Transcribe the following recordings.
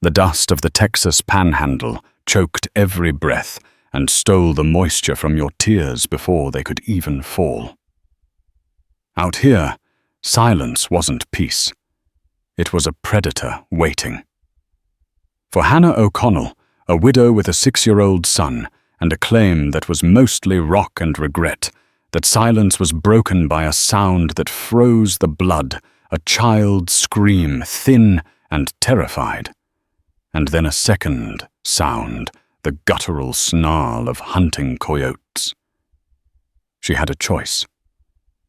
The dust of the Texas panhandle choked every breath and stole the moisture from your tears before they could even fall. Out here, silence wasn't peace. It was a predator waiting. For Hannah O'Connell, a widow with a 6-year-old son and a claim that was mostly rock and regret, that silence was broken by a sound that froze the blood, a child's scream, thin and terrified. And then a second sound, the guttural snarl of hunting coyotes. She had a choice: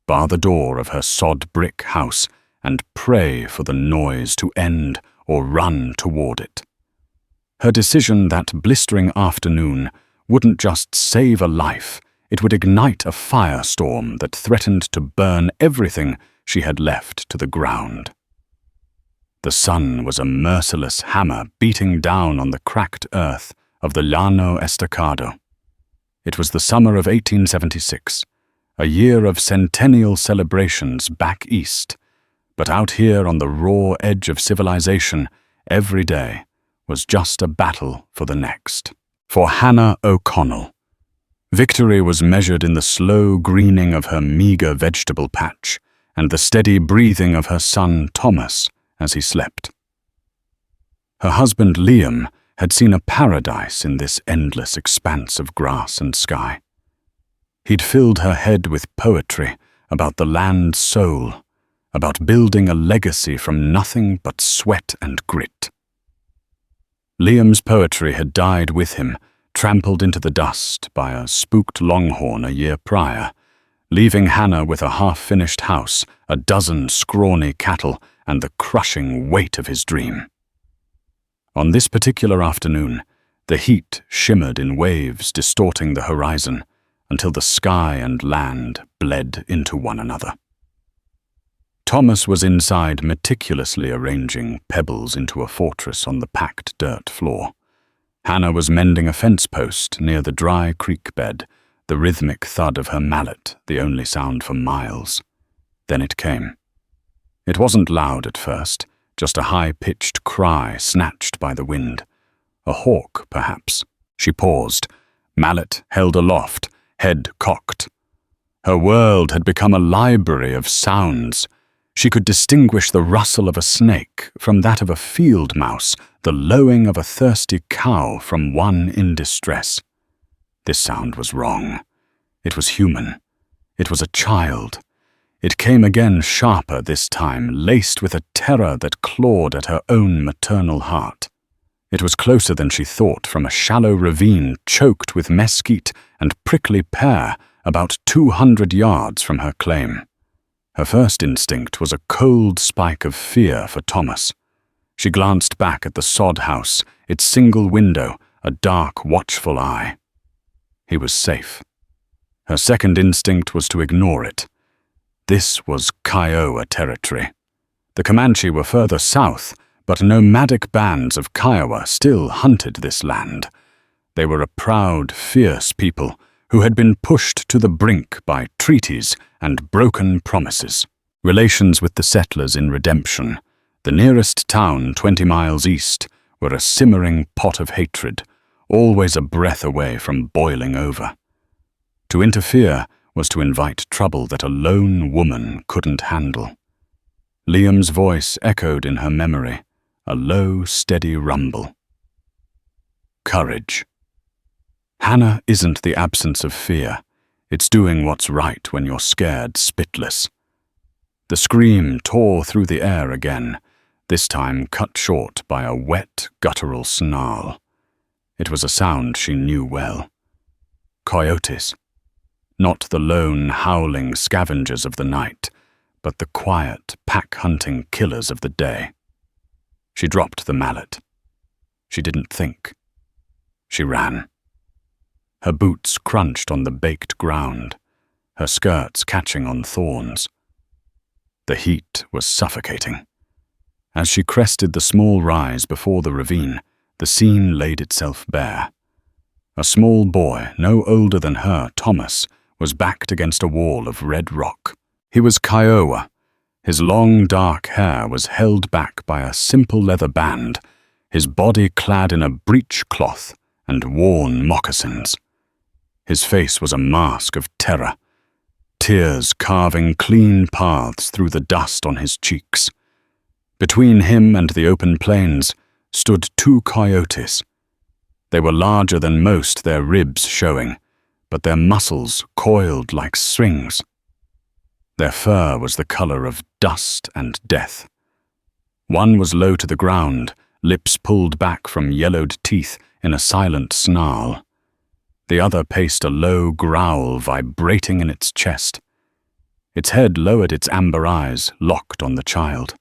bar the door of her sod brick house and pray for the noise to end or run toward it. Her decision that blistering afternoon wouldn't just save a life, it would ignite a firestorm that threatened to burn everything she had left to the ground. The sun was a merciless hammer beating down on the cracked earth of the Llano Estacado. It was the summer of 1876, a year of centennial celebrations back east, but out here on the raw edge of civilization, every day was just a battle for the next. For Hannah O'Connell, victory was measured in the slow greening of her meager vegetable patch and the steady breathing of her son Thomas as he slept. Her husband Liam had seen a paradise in this endless expanse of grass and sky. He'd filled her head with poetry about the land's soul, about building a legacy from nothing but sweat and grit. Liam's poetry had died with him, trampled into the dust by a spooked longhorn a year prior, leaving Hannah with a half-finished house, a dozen scrawny cattle, and the crushing weight of his dream. On this particular afternoon, the heat shimmered in waves distorting the horizon until the sky and land bled into one another. Thomas was inside meticulously arranging pebbles into a fortress on the packed dirt floor. Hannah was mending a fence post near the dry creek bed, the rhythmic thud of her mallet the only sound for miles. Then it came. It wasn't loud at first, just a high-pitched cry snatched by the wind. A hawk, perhaps. She paused, mallet held aloft, head cocked. Her world had become a library of sounds. She could distinguish the rustle of a snake from that of a field mouse, the lowing of a thirsty cow from one in distress. This sound was wrong. It was human. It was a child. It came again sharper this time, laced with a terror that clawed at her own maternal heart. It was closer than she thought, from a shallow ravine choked with mesquite and prickly pear about 200 yards from her claim. Her first instinct was a cold spike of fear for Thomas. She glanced back at the sod house, its single window, a dark, watchful eye. He was safe. Her second instinct was to ignore it. This was Kiowa territory. The Comanche were further south, but nomadic bands of Kiowa still hunted this land. They were a proud, fierce people who had been pushed to the brink by treaties and broken promises. Relations with the settlers in redemption, the nearest town 20 miles east, were a simmering pot of hatred, always a breath away from boiling over. To interfere was to invite trouble that a lone woman couldn't handle. Liam's voice echoed in her memory, a low, steady rumble. Courage. Hannah isn't the absence of fear. It's doing what's right when you're scared spitless. The scream tore through the air again, this time cut short by a wet, guttural snarl. It was a sound she knew well. Coyotes. Not the lone, howling scavengers of the night, but the quiet, pack-hunting killers of the day. She dropped the mallet. She didn't think. She ran. Her boots crunched on the baked ground, her skirts catching on thorns. The heat was suffocating. As she crested the small rise before the ravine, the scene laid itself bare. A small boy, no older than her, Thomas, was backed against a wall of red rock. He was Kiowa. His long, dark hair was held back by a simple leather band, his body clad in a breechcloth and worn moccasins. His face was a mask of terror, tears carving clean paths through the dust on his cheeks. Between him and the open plains stood 2 coyotes. They were larger than most, their ribs showing, but their muscles coiled like strings. Their fur was the color of dust and death. One was low to the ground, lips pulled back from yellowed teeth in a silent snarl. The other paced a low growl vibrating in its chest. Its head lowered its amber eyes, locked on the child.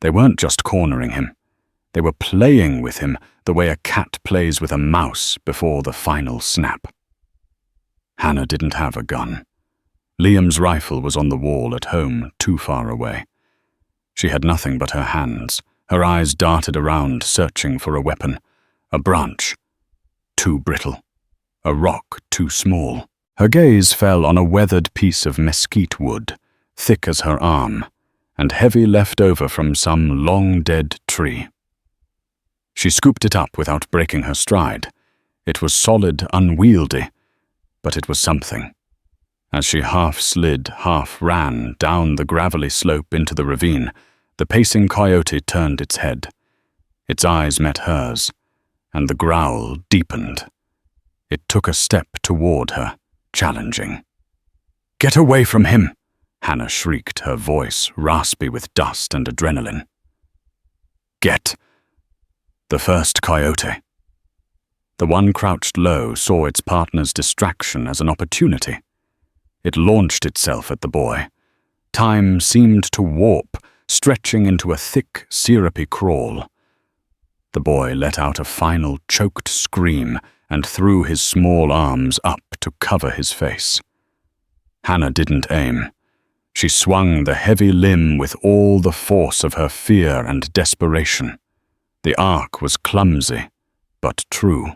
They weren't just cornering him. They were playing with him the way a cat plays with a mouse before the final snap. Hannah didn't have a gun. Liam's rifle was on the wall at home, too far away. She had nothing but her hands. Her eyes darted around, searching for a weapon. A branch, too brittle. A rock, too small. Her gaze fell on a weathered piece of mesquite wood, thick as her arm, and heavy left over from some long-dead tree. She scooped it up without breaking her stride. It was solid, unwieldy, but it was something. As she half slid, half ran down the gravelly slope into the ravine, the pacing coyote turned its head. Its eyes met hers, and the growl deepened. It took a step toward her, challenging. "Get away from him!" Hannah shrieked, her voice raspy with dust and adrenaline. "Get!" The first coyote. The one crouched low saw its partner's distraction as an opportunity. It launched itself at the boy. Time seemed to warp, stretching into a thick, syrupy crawl. The boy let out a final choked scream and threw his small arms up to cover his face. Hannah didn't aim. She swung the heavy limb with all the force of her fear and desperation. The arc was clumsy, but true.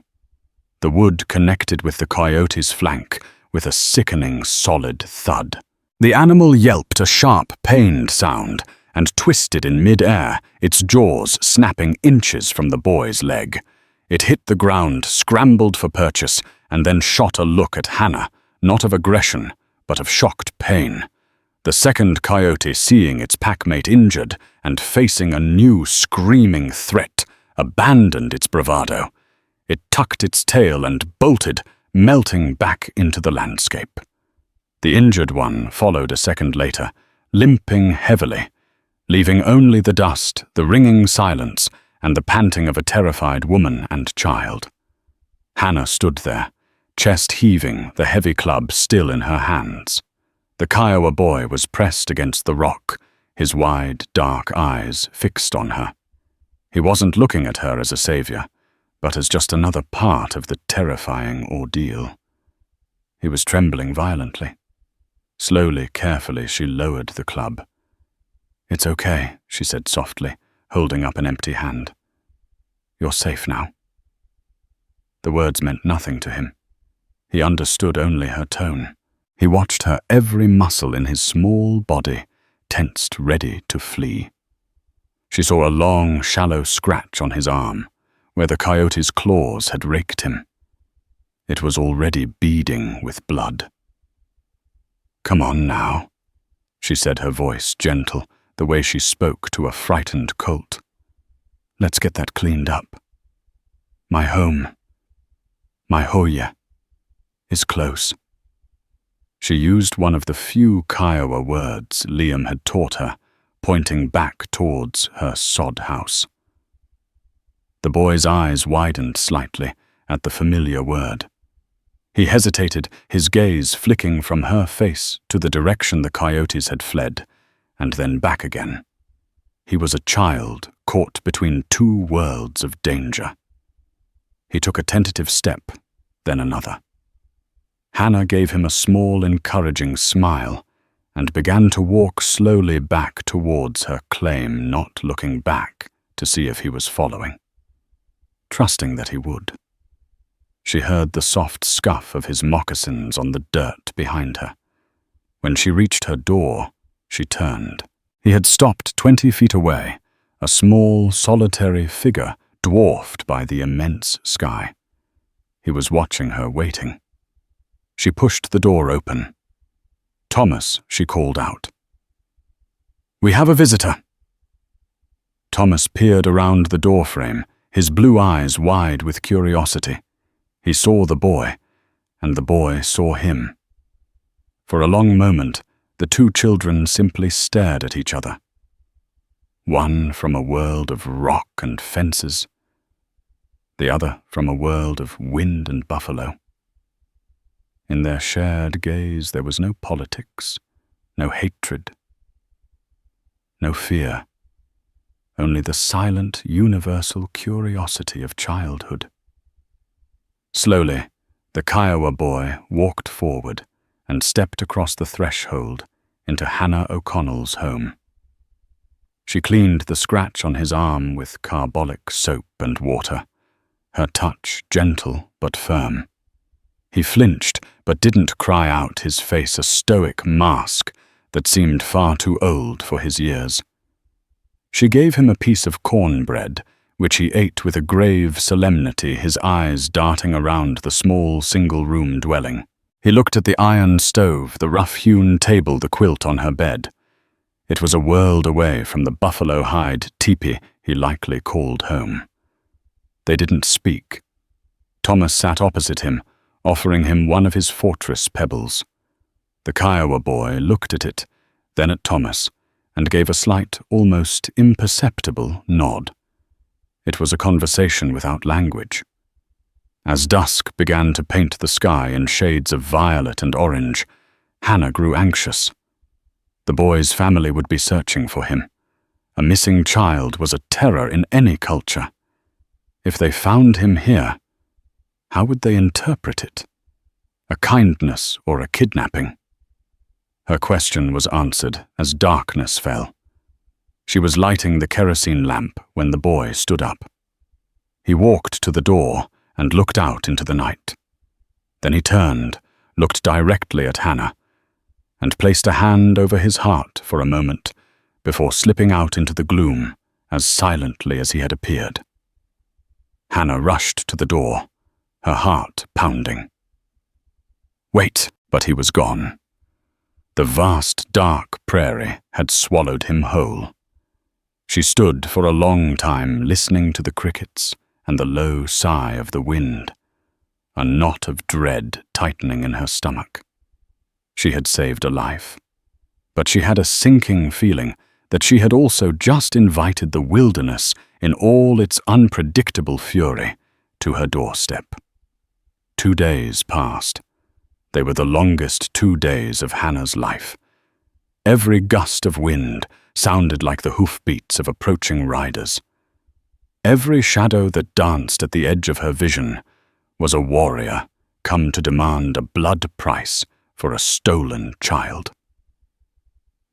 The wood connected with the coyote's flank with a sickening, solid thud. The animal yelped a sharp, pained sound and twisted in mid-air, its jaws snapping inches from the boy's leg. It hit the ground, scrambled for purchase, and then shot a look at Hannah, not of aggression, but of shocked pain. The second coyote, seeing its packmate injured and facing a new screaming threat, abandoned its bravado. It tucked its tail and bolted, melting back into the landscape. The injured one followed a second later, limping heavily, leaving only the dust, the ringing silence, and the panting of a terrified woman and child. Hannah stood there, chest heaving, the heavy club still in her hands. The Kiowa boy was pressed against the rock, his wide, dark eyes fixed on her. He wasn't looking at her as a savior, but as just another part of the terrifying ordeal. He was trembling violently. Slowly, carefully, she lowered the club. "It's okay," she said softly, holding up an empty hand. "You're safe now." The words meant nothing to him. He understood only her tone. He watched her every muscle in his small body, tensed, ready to flee. She saw a long, shallow scratch on his arm, where the coyote's claws had raked him. It was already beading with blood. "Come on now," she said, her voice gentle, the way she spoke to a frightened colt. "Let's get that cleaned up. My home, my hoya, is close." She used one of the few Kiowa words Liam had taught her, pointing back towards her sod house. The boy's eyes widened slightly at the familiar word. He hesitated, his gaze flicking from her face to the direction the coyotes had fled, and then back again. He was a child caught between two worlds of danger. He took a tentative step, then another. Hannah gave him a small, encouraging smile and began to walk slowly back towards her claim, not looking back to see if he was following, trusting that he would. She heard the soft scuff of his moccasins on the dirt behind her. When she reached her door, she turned. He had stopped 20 feet away, a small, solitary figure dwarfed by the immense sky. He was watching her, waiting. She pushed the door open. "Thomas," she called out. "We have a visitor." Thomas peered around the doorframe, his blue eyes wide with curiosity. He saw the boy, and the boy saw him. For a long moment, the two children simply stared at each other. One from a world of rock and fences, the other from a world of wind and buffalo. In their shared gaze there was no politics, no hatred, no fear, only the silent, universal curiosity of childhood. Slowly, the Kiowa boy walked forward and stepped across the threshold into Hannah O'Connell's home. She cleaned the scratch on his arm with carbolic soap and water, her touch gentle but firm. He flinched but didn't cry out, his face a stoic mask that seemed far too old for his years. She gave him a piece of cornbread, which he ate with a grave solemnity, his eyes darting around the small single-room dwelling. He looked at the iron stove, the rough-hewn table, the quilt on her bed. It was a world away from the buffalo hide teepee he likely called home. They didn't speak. Thomas sat opposite him, offering him one of his fortress pebbles. The Kiowa boy looked at it, then at Thomas, and gave a slight, almost imperceptible nod. It was a conversation without language. As dusk began to paint the sky in shades of violet and orange, Hannah grew anxious. The boy's family would be searching for him. A missing child was a terror in any culture. If they found him here, how would they interpret it? A kindness or a kidnapping? Her question was answered as darkness fell. She was lighting the kerosene lamp when the boy stood up. He walked to the door and looked out into the night. Then he turned, looked directly at Hannah, and placed a hand over his heart for a moment before slipping out into the gloom as silently as he had appeared. Hannah rushed to the door, her heart pounding. "Wait," but he was gone. The vast, dark prairie had swallowed him whole. She stood for a long time listening to the crickets and the low sigh of the wind, a knot of dread tightening in her stomach. She had saved a life, but she had a sinking feeling that she had also just invited the wilderness in all its unpredictable fury to her doorstep. 2 days passed. They were the longest 2 days of Hannah's life. Every gust of wind sounded like the hoofbeats of approaching riders. Every shadow that danced at the edge of her vision was a warrior come to demand a blood price for a stolen child.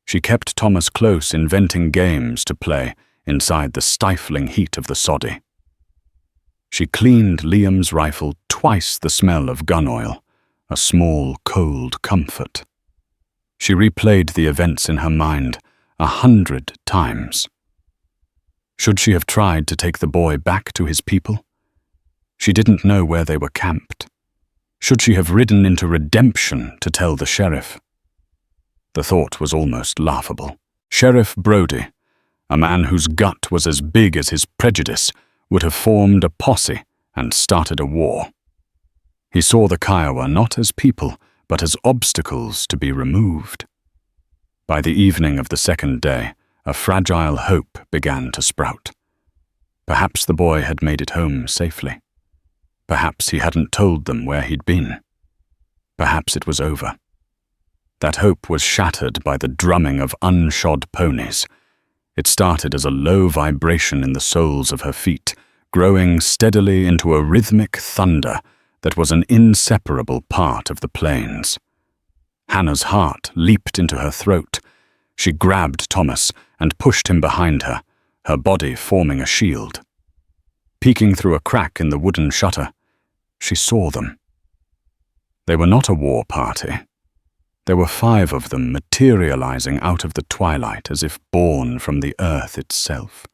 She kept Thomas close, inventing games to play inside the stifling heat of the soddy. She cleaned Liam's rifle twice the smell of gun oil, a small, cold comfort. She replayed the events in her mind 100 times. Should she have tried to take the boy back to his people? She didn't know where they were camped. Should she have ridden into Redemption to tell the sheriff? The thought was almost laughable. Sheriff Brody, a man whose gut was as big as his prejudice, would have formed a posse and started a war. He saw the Kiowa not as people, but as obstacles to be removed. By the evening of the second day, a fragile hope began to sprout. Perhaps the boy had made it home safely. Perhaps he hadn't told them where he'd been. Perhaps it was over. That hope was shattered by the drumming of unshod ponies. It started as a low vibration in the soles of her feet, growing steadily into a rhythmic thunder that was an inseparable part of the plains. Hannah's heart leaped into her throat. She grabbed Thomas and pushed him behind her, her body forming a shield. Peeking through a crack in the wooden shutter, she saw them. They were not a war party. There were 5 of them materializing out of the twilight as if born from the earth itself.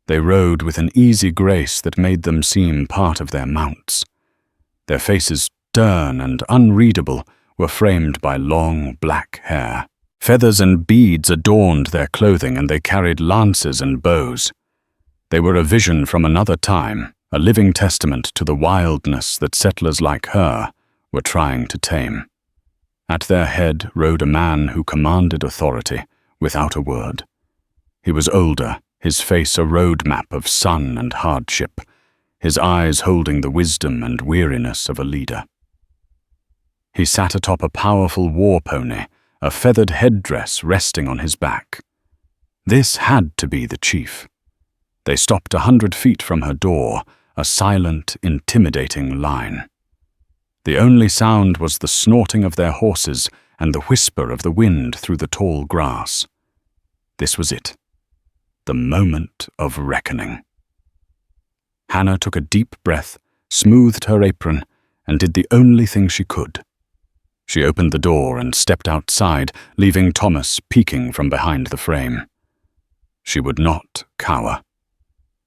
They rode with an easy grace that made them seem part of their mounts. Their faces, stern and unreadable, were framed by long black hair. Feathers and beads adorned their clothing, and they carried lances and bows. They were a vision from another time, a living testament to the wildness that settlers like her were trying to tame. At their head rode a man who commanded authority without a word. He was older, his face a roadmap of sun and hardship, his eyes holding the wisdom and weariness of a leader. He sat atop a powerful war pony, a feathered headdress resting on his back. This had to be the chief. They stopped 100 feet from her door, a silent, intimidating line. The only sound was the snorting of their horses and the whisper of the wind through the tall grass. This was it. The moment of reckoning. Hannah took a deep breath, smoothed her apron, and did the only thing she could. She opened the door and stepped outside, leaving Thomas peeking from behind the frame. She would not cower.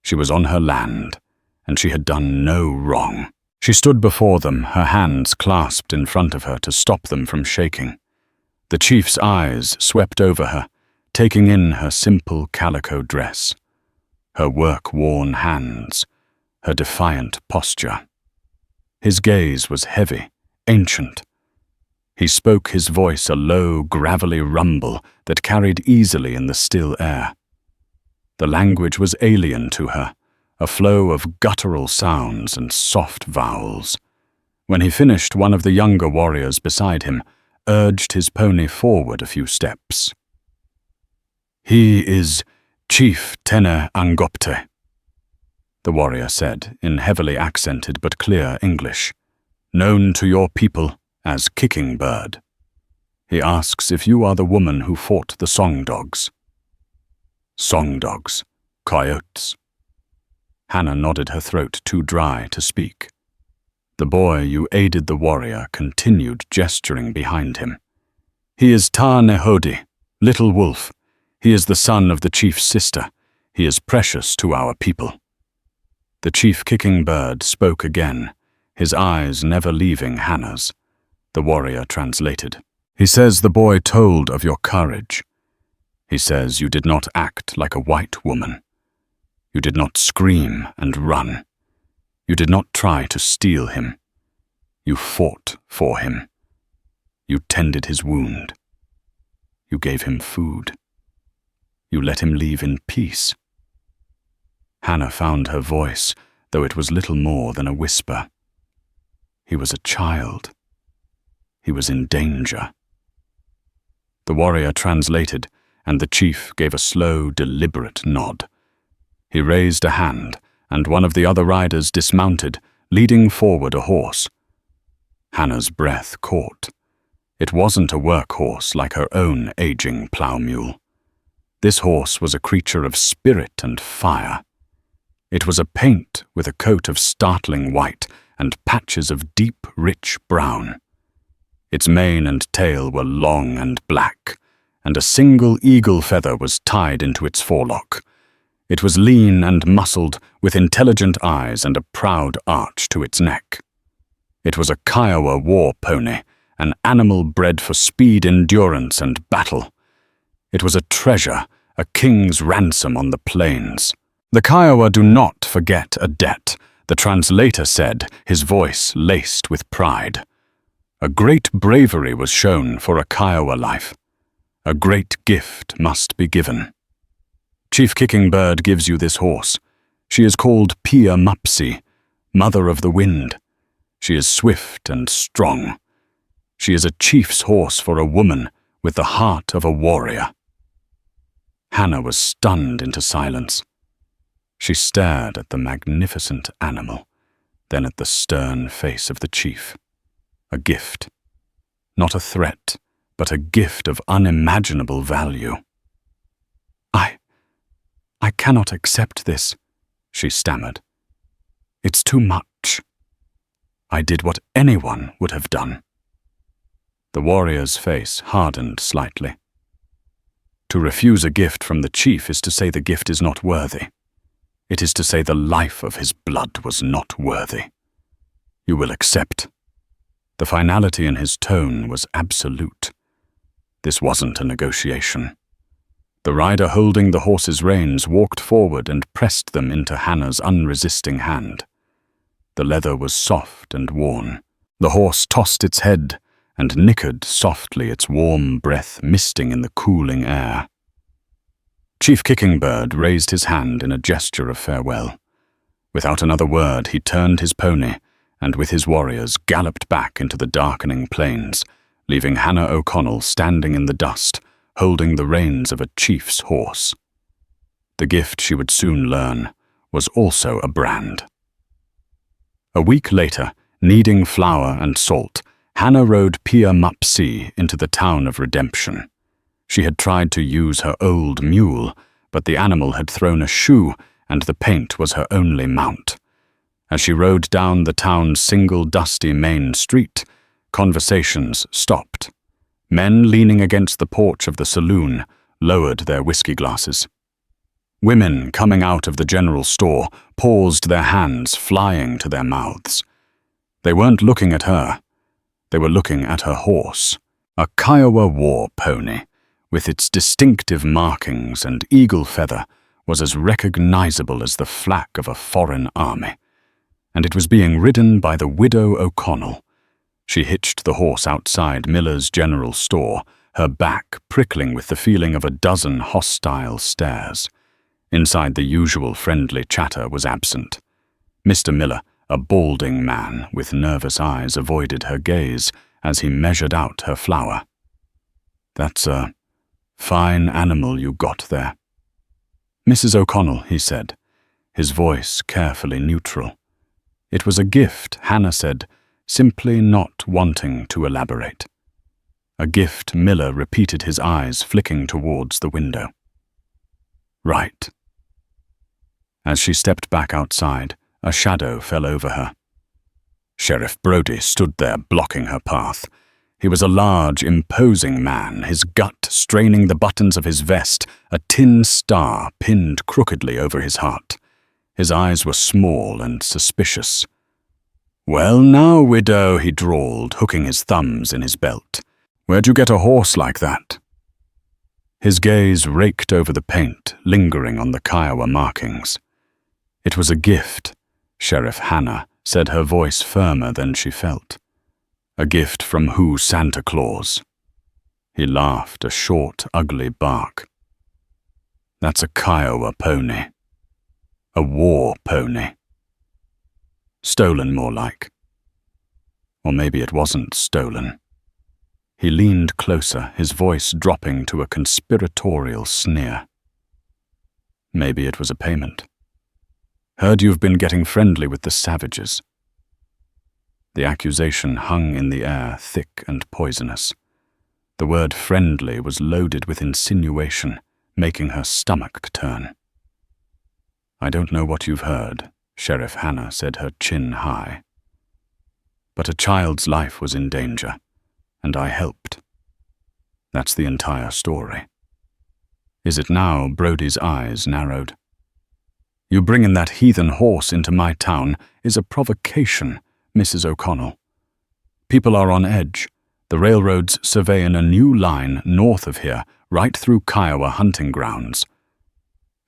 She was on her land, and she had done no wrong. She stood before them, her hands clasped in front of her to stop them from shaking. The chief's eyes swept over her, taking in her simple calico dress, her work-worn hands, her defiant posture. His gaze was heavy, ancient. He spoke, his voice a low, gravelly rumble that carried easily in the still air. The language was alien to her, a flow of guttural sounds and soft vowels. When he finished, one of the younger warriors beside him urged his pony forward a few steps. "He is Chief Tene Angopte," the warrior said in heavily accented but clear English, "known to your people as Kicking Bird. He asks if you are the woman who fought the song dogs." Song dogs, coyotes. Hannah nodded, her throat too dry to speak. The boy you aided the warrior continued gesturing behind him. "He is Ta Nehodi, Little Wolf. He is the son of the chief's sister. He is precious to our people." The chief Kicking Bird spoke again, his eyes never leaving Hannah's. The warrior translated. "He says the boy told of your courage. He says you did not act like a white woman. You did not scream and run. You did not try to steal him. You fought for him. You tended his wound. You gave him food. You let him leave in peace." Hannah found her voice, though it was little more than a whisper. He was a child. He was in danger. The warrior translated, and the chief gave a slow, deliberate nod. He raised a hand, and one of the other riders dismounted, leading forward a horse. Hannah's breath caught. It wasn't a workhorse like her own aging plough mule. This horse was a creature of spirit and fire. It was a paint with a coat of startling white and patches of deep, rich brown. Its mane and tail were long and black, and a single eagle feather was tied into its forelock. It was lean and muscled, with intelligent eyes and a proud arch to its neck. It was a Kiowa war pony, an animal bred for speed, endurance, and battle. It was a treasure, a king's ransom on the plains. "The Kiowa do not forget a debt," the translator said, his voice laced with pride. "A great bravery was shown for a Kiowa life. A great gift must be given. Chief Kicking Bird gives you this horse. She is called Pia Mapsi, Mother of the Wind. She is swift and strong. She is a chief's horse for a woman with the heart of a warrior." Hannah was stunned into silence. She stared at the magnificent animal, then at the stern face of the chief. A gift. Not a threat, but a gift of unimaginable value. I cannot accept this," she stammered. "It's too much. I did what anyone would have done." The warrior's face hardened slightly. To refuse a gift from the chief is to say the gift is not worthy. It is to say the life of his blood was not worthy. You will accept. The finality in his tone was absolute. This wasn't a negotiation. The rider holding the horse's reins walked forward and pressed them into Hannah's unresisting hand. The leather was soft and worn. The horse tossed its head and nickered softly, its warm breath misting in the cooling air. Chief Kickingbird raised his hand in a gesture of farewell. Without another word, he turned his pony and with his warriors galloped back into the darkening plains, leaving Hannah O'Connell standing in the dust, holding the reins of a chief's horse. The gift, she would soon learn, was also a brand. A week later, needing flour and salt, Hannah rode Pia Mupsee into the town of Redemption. She had tried to use her old mule, but the animal had thrown a shoe, and the paint was her only mount. As she rode down the town's single dusty main street, conversations stopped. Men leaning against the porch of the saloon lowered their whiskey glasses. Women coming out of the general store paused, their hands flying to their mouths. They weren't looking at her. They were looking at her horse, a Kiowa war pony, with its distinctive markings and eagle feather, was as recognizable as the flag of a foreign army. And it was being ridden by the widow O'Connell. She hitched the horse outside Miller's general store, her back prickling with the feeling of a dozen hostile stares. Inside, the usual friendly chatter was absent. Mr. Miller, a balding man with nervous eyes, avoided her gaze as he measured out her flour. "That's a fine animal you got there." "Mrs. O'Connell," he said, his voice carefully neutral. It was a gift, Hannah said, simply not wanting to elaborate. A gift. Miller repeated, his eyes flicking towards the window. "Right." As she stepped back outside, a shadow fell over her. Sheriff Brody stood there blocking her path. He was a large, imposing man, his gut straining the buttons of his vest, a tin star pinned crookedly over his heart. His eyes were small and suspicious. "Well now, widow," he drawled, hooking his thumbs in his belt. "Where'd you get a horse like that?" His gaze raked over the paint, lingering on the Kiowa markings. "It was a gift," Sheriff Hannah said, her voice firmer than she felt. "A gift from who? Santa Claus?" He laughed, a short, ugly bark. "That's a Kiowa pony. A war pony. Stolen, more like. Or maybe it wasn't stolen." He leaned closer, his voice dropping to a conspiratorial sneer. "Maybe it was a payment. Heard you've been getting friendly with the savages." The accusation hung in the air, thick and poisonous. The word friendly was loaded with insinuation, making her stomach turn. "I don't know what you've heard," Sheriff Hannah said, her chin high. "But a child's life was in danger, and I helped. That's the entire story." "Is it now?" Brody's eyes narrowed. "You bringing that heathen horse into my town is a provocation, Mrs. O'Connell. People are on edge. The railroad's surveying a new line north of here, right through Kiowa hunting grounds.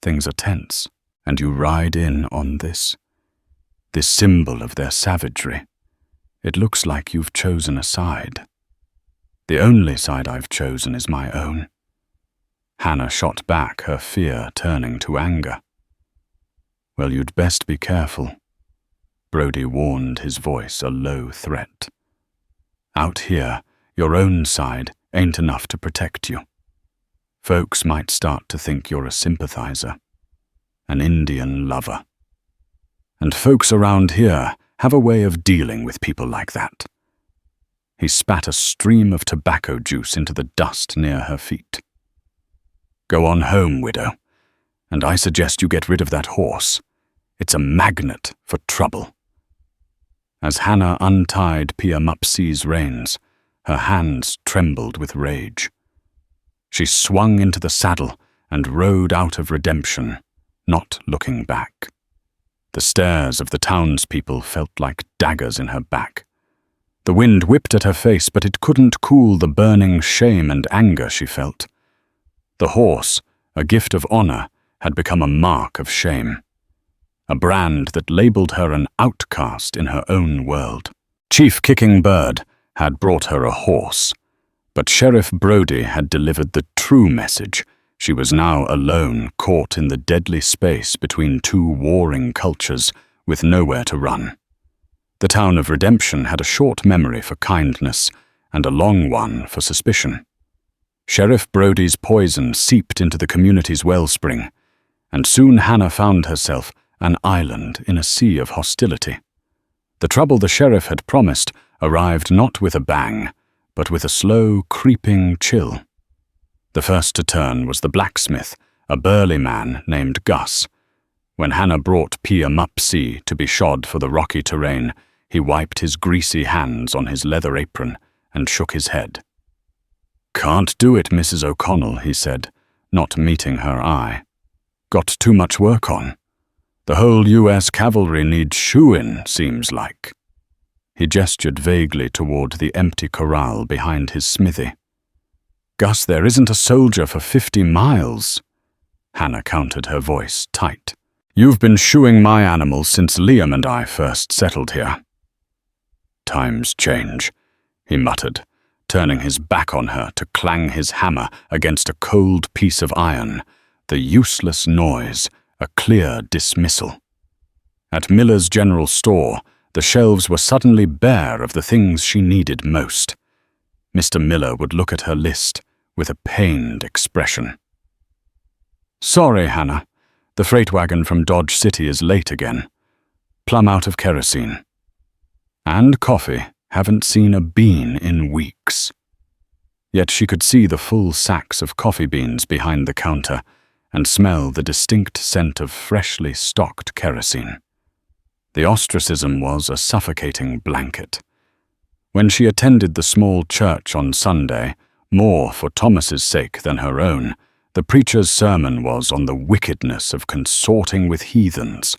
Things are tense, and you ride in on this symbol of their savagery. It looks like you've chosen a side." "The only side I've chosen is my own." Hannah shot back, her fear turning to anger. "Well, you'd best be careful," Brody warned, his voice a low threat. "Out here, your own side ain't enough to protect you. Folks might start to think you're a sympathizer, an Indian lover. And folks around here have a way of dealing with people like that." He spat a stream of tobacco juice into the dust near her feet. "Go on home, widow, and I suggest you get rid of that horse. It's a magnet for trouble." As Hannah untied Pia Mupsee's reins, her hands trembled with rage. She swung into the saddle and rode out of Redemption, not looking back. The stares of the townspeople felt like daggers in her back. The wind whipped at her face, but it couldn't cool the burning shame and anger she felt. The horse, a gift of honor, had become a mark of shame. A brand that labeled her an outcast in her own world. Chief Kicking Bird had brought her a horse, but Sheriff Brody had delivered the true message. She was now alone, caught in the deadly space between two warring cultures, with nowhere to run. The town of Redemption had a short memory for kindness and a long one for suspicion. Sheriff Brody's poison seeped into the community's wellspring, and soon Hannah found herself an island in a sea of hostility. The trouble the sheriff had promised arrived not with a bang, but with a slow, creeping chill. The first to turn was the blacksmith, a burly man named Gus. When Hannah brought Pia Mupsee to be shod for the rocky terrain, he wiped his greasy hands on his leather apron and shook his head. "Can't do it, Mrs. O'Connell," he said, not meeting her eye. "Got too much work on. The whole U.S. cavalry needs shoein', seems like." He gestured vaguely toward the empty corral behind his smithy. "Gus, there isn't a soldier for 50 miles. Hannah countered, her voice tight. "You've been shoeing my animals since Liam and I first settled here." "Times change," he muttered, turning his back on her to clang his hammer against a cold piece of iron, the useless noise, a clear dismissal. At Miller's general store, the shelves were suddenly bare of the things she needed most. Mr. Miller would look at her list with a pained expression. "Sorry, Hannah. The freight wagon from Dodge City is late again. Plumb out of kerosene. And coffee. Haven't seen a bean in weeks." Yet she could see the full sacks of coffee beans behind the counter and smell the distinct scent of freshly stocked kerosene. The ostracism was a suffocating blanket. When she attended the small church on Sunday, more for Thomas's sake than her own, the preacher's sermon was on the wickedness of consorting with heathens.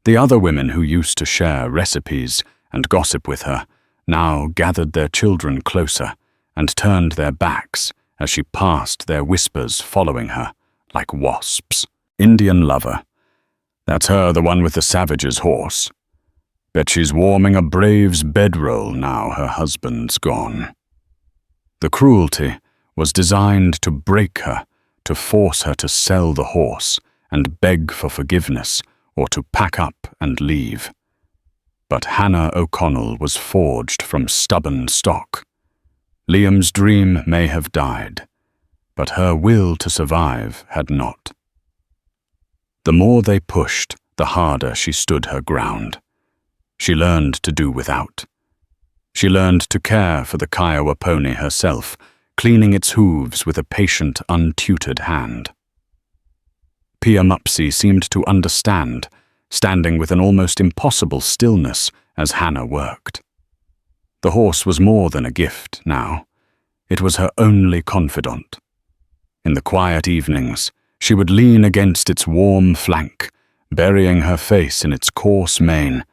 The other women who used to share recipes and gossip with her now gathered their children closer and turned their backs as she passed, their whispers following her like wasps. "Indian lover. That's her, the one with the savage's horse. Bet she's warming a brave's bedroll now her husband's gone." The cruelty was designed to break her, to force her to sell the horse and beg for forgiveness or to pack up and leave. But Hannah O'Connell was forged from stubborn stock. Liam's dream may have died, but her will to survive had not. The more they pushed, the harder she stood her ground. She learned to do without. She learned to care for the Kiowa pony herself, cleaning its hooves with a patient, untutored hand. Pia Mupsee seemed to understand, standing with an almost impossible stillness as Hannah worked. The horse was more than a gift now. It was her only confidant. In the quiet evenings, she would lean against its warm flank, burying her face in its coarse mane,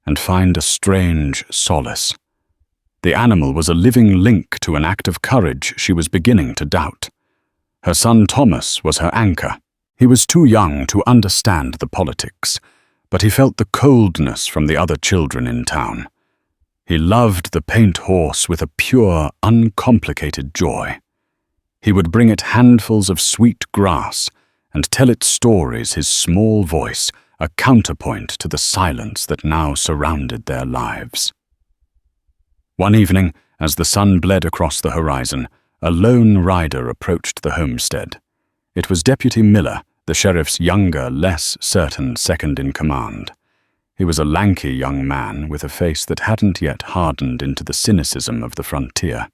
and find a strange solace. The animal was a living link to an act of courage she was beginning to doubt. Her son Thomas was her anchor. He was too young to understand the politics, but he felt the coldness from the other children in town. He loved the paint horse with a pure, uncomplicated joy. He would bring it handfuls of sweet grass and tell it stories, his small voice a counterpoint to the silence that now surrounded their lives. One evening, as the sun bled across the horizon, a lone rider approached the homestead. It was Deputy Miller, the sheriff's younger, less certain second-in-command. He was a lanky young man with a face that hadn't yet hardened into the cynicism of the frontier.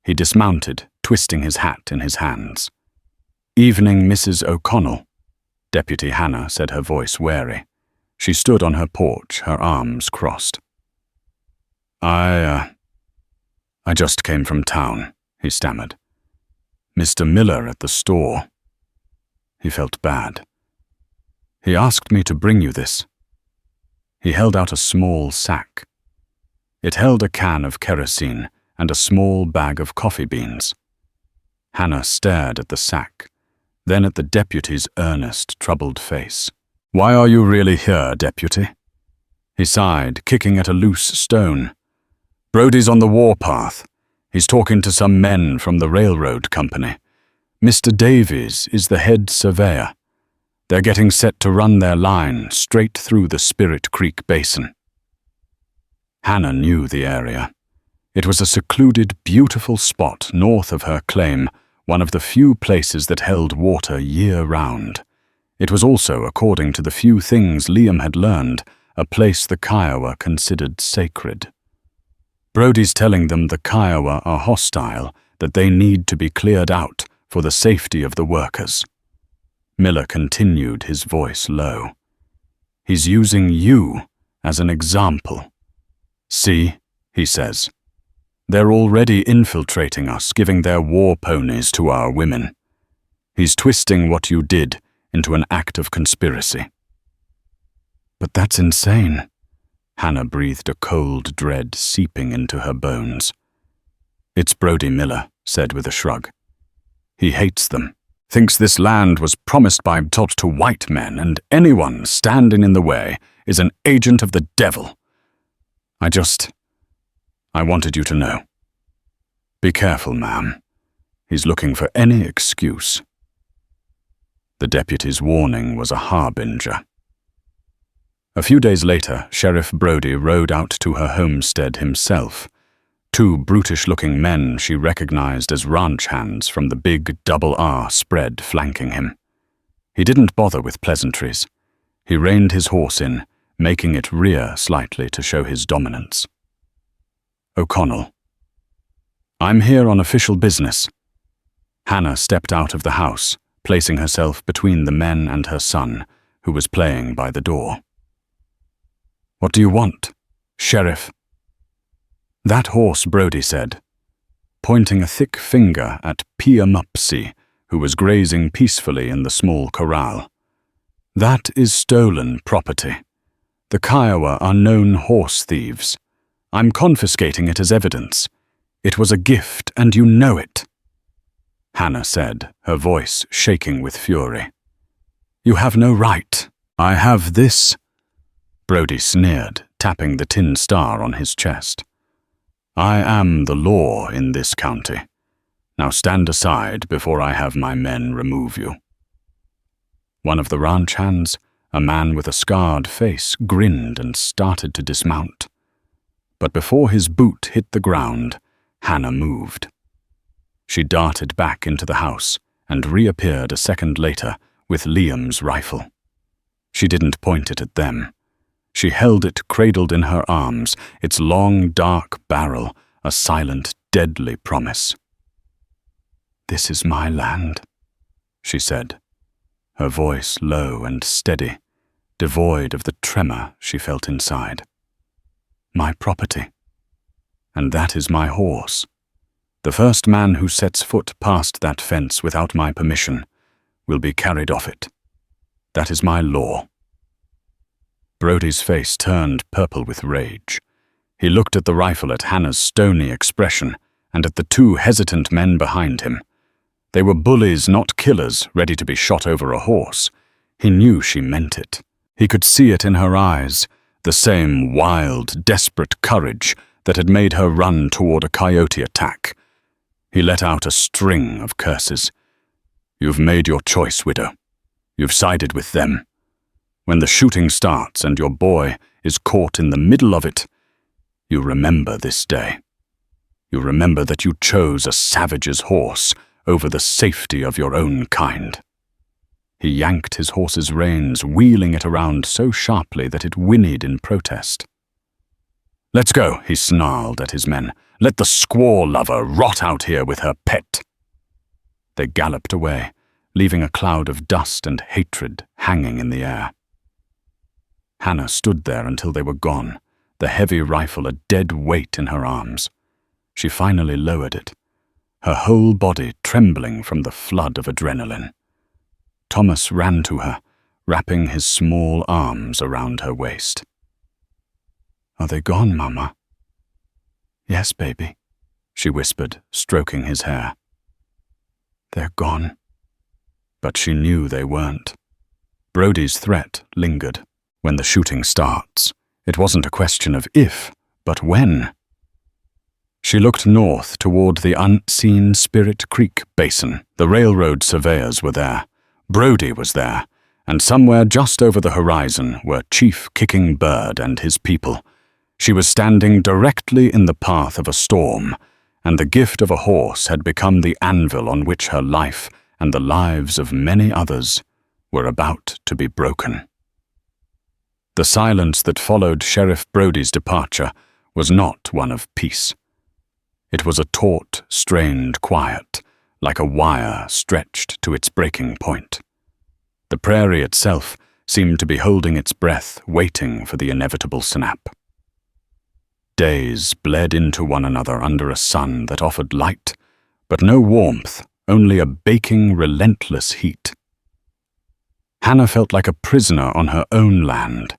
He dismounted, twisting his hat in his hands. "Evening, Mrs. O'Connell," Deputy Hannah said, her voice wary. She stood on her porch, her arms crossed. I just came from town," he stammered. "Mr. Miller at the store." He felt bad. He asked me to bring you this. He held out a small sack. It held a can of kerosene and a small bag of coffee beans. Hannah stared at the sack, then at the deputy's earnest, troubled face. "Why are you really here, deputy?" He sighed, kicking at a loose stone. "Brody's on the warpath. He's talking to some men from the railroad company. Mr. Davies is the head surveyor. They're getting set to run their line straight through the Spirit Creek Basin." Hannah knew the area. It was a secluded, beautiful spot north of her claim, one of the few places that held water year-round. It was also, according to the few things Liam had learned, a place the Kiowa considered sacred. "Brody's telling them the Kiowa are hostile, that they need to be cleared out for the safety of the workers." Miller continued, his voice low. "He's using you as an example. See, he says, they're already infiltrating us, giving their war ponies to our women. He's twisting what you did into an act of conspiracy." "But that's insane." Hannah breathed a cold dread seeping into her bones. "It's Brody Miller," said with a shrug. "He hates them. Thinks this land was promised by God to white men, and anyone standing in the way is an agent of the devil. I wanted you to know. Be careful, ma'am. He's looking for any excuse." The deputy's warning was a harbinger. A few days later, Sheriff Brody rode out to her homestead himself. Two brutish-looking men she recognized as ranch hands from the big double-R spread flanking him. He didn't bother with pleasantries. He reined his horse in, making it rear slightly to show his dominance. "O'Connell." "I'm here on official business." Hannah stepped out of the house, placing herself between the men and her son, who was playing by the door. "What do you want, Sheriff?" "That horse," Brody said, pointing a thick finger at Pia Mupsy, who was grazing peacefully in the small corral. "That is stolen property. The Kiowa are known horse thieves. I'm confiscating it as evidence. It was a gift, and you know it," Hannah said, her voice shaking with fury. "You have no right." "I have this," Brody sneered, tapping the tin star on his chest. "I am the law in this county. Now stand aside before I have my men remove you." One of the ranch hands, a man with a scarred face, grinned and started to dismount. But before his boot hit the ground, Hannah moved. She darted back into the house and reappeared a second later with Liam's rifle. She didn't point it at them. She held it cradled in her arms, its long, dark barrel a silent, deadly promise. "This is my land," she said, her voice low and steady, devoid of the tremor she felt inside. "My property. And that is my horse. The first man who sets foot past that fence without my permission will be carried off it. That is my law." Brody's face turned purple with rage. He looked at the rifle, at Hannah's stony expression, and at the two hesitant men behind him. They were bullies, not killers, ready to be shot over a horse. He knew she meant it. He could see it in her eyes, the same wild, desperate courage that had made her run toward a coyote attack. He let out a string of curses. "You've made your choice, widow. You've sided with them. When the shooting starts and your boy is caught in the middle of it, you remember this day. You remember that you chose a savage's horse over the safety of your own kind." He yanked his horse's reins, wheeling it around so sharply that it whinnied in protest. "Let's go," he snarled at his men. "Let the squaw lover rot out here with her pet." They galloped away, leaving a cloud of dust and hatred hanging in the air. Hannah stood there until they were gone, the heavy rifle a dead weight in her arms. She finally lowered it, her whole body trembling from the flood of adrenaline. Thomas ran to her, wrapping his small arms around her waist. "Are they gone, Mama?" "Yes, baby," she whispered, stroking his hair. "They're gone." But she knew they weren't. Brody's threat lingered. When the shooting starts, it wasn't a question of if, but when. She looked north toward the unseen Spirit Creek Basin. The railroad surveyors were there. Brody was there. And somewhere just over the horizon were Chief Kicking Bird and his people. She was standing directly in the path of a storm, and the gift of a horse had become the anvil on which her life and the lives of many others were about to be broken. The silence that followed Sheriff Brody's departure was not one of peace. It was a taut, strained quiet, like a wire stretched to its breaking point. The prairie itself seemed to be holding its breath, waiting for the inevitable snap. Days bled into one another under a sun that offered light, but no warmth, only a baking, relentless heat. Hannah felt like a prisoner on her own land,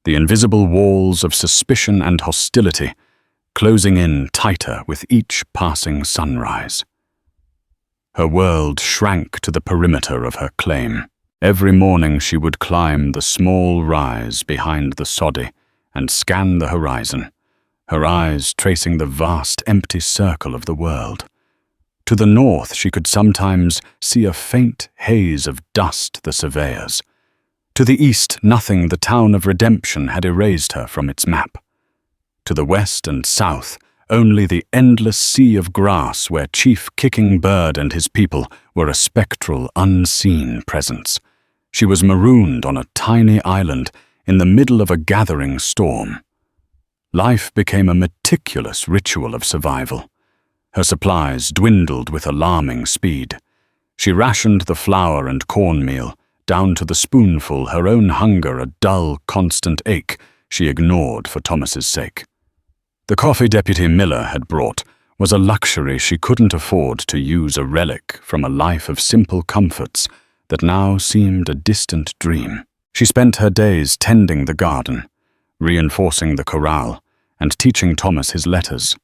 the invisible walls of suspicion and hostility closing in tighter with each passing sunrise. Her world shrank to the perimeter of her claim. Every morning she would climb the small rise behind the soddy and scan the horizon, her eyes tracing the vast empty circle of the world. To the north she could sometimes see a faint haze of dust the surveyors. To the east nothing the town of Redemption had erased her from its map. To the west and south only the endless sea of grass where Chief Kicking Bird and his people were a spectral, unseen presence. She was marooned on a tiny island in the middle of a gathering storm. Life became a meticulous ritual of survival. Her supplies dwindled with alarming speed. She rationed the flour and cornmeal, down to the spoonful, her own hunger a dull, constant ache she ignored for Thomas's sake. The coffee Deputy Miller had brought was a luxury she couldn't afford to use, a relic from a life of simple comforts that now seemed a distant dream. She spent her days tending the garden, reinforcing the corral, and teaching Thomas his letters.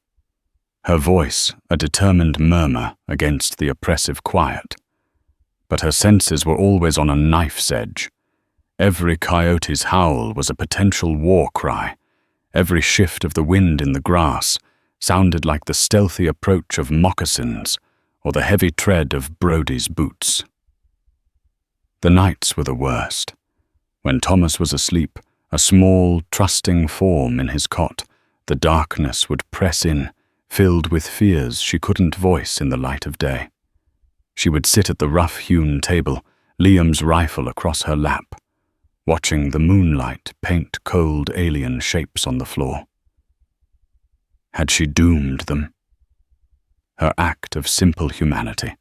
Her voice a determined murmur against the oppressive quiet. But her senses were always on a knife's edge. Every coyote's howl was a potential war cry. Every shift of the wind in the grass sounded like the stealthy approach of moccasins or the heavy tread of Brody's boots. The nights were the worst. When Thomas was asleep, a small, trusting form in his cot, the darkness would press in, filled with fears she couldn't voice in the light of day. She would sit at the rough-hewn table, Liam's rifle across her lap, watching the moonlight paint cold alien shapes on the floor. Had she doomed them? Her act of simple humanity,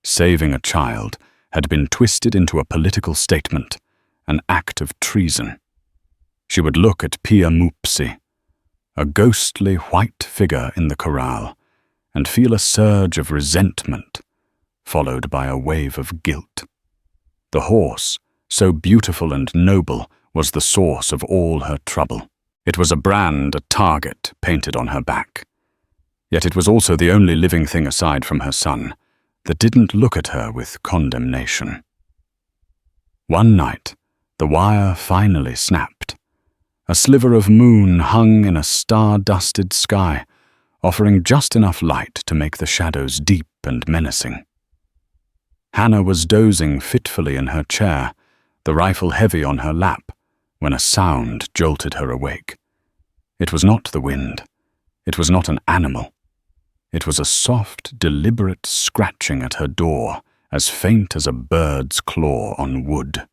saving a child, had been twisted into a political statement, an act of treason. She would look at Pia Moopsi, a ghostly white figure in the corral, and feel a surge of resentment, followed by a wave of guilt. The horse, so beautiful and noble, was the source of all her trouble. It was a brand, a target, painted on her back. Yet it was also the only living thing aside from her son that didn't look at her with condemnation. One night, the wire finally snapped. A sliver of moon hung in a star-dusted sky, offering just enough light to make the shadows deep and menacing. Hannah was dozing fitfully in her chair, the rifle heavy on her lap, when a sound jolted her awake. It was not the wind. It was not an animal. It was a soft, deliberate scratching at her door, as faint as a bird's claw on wood.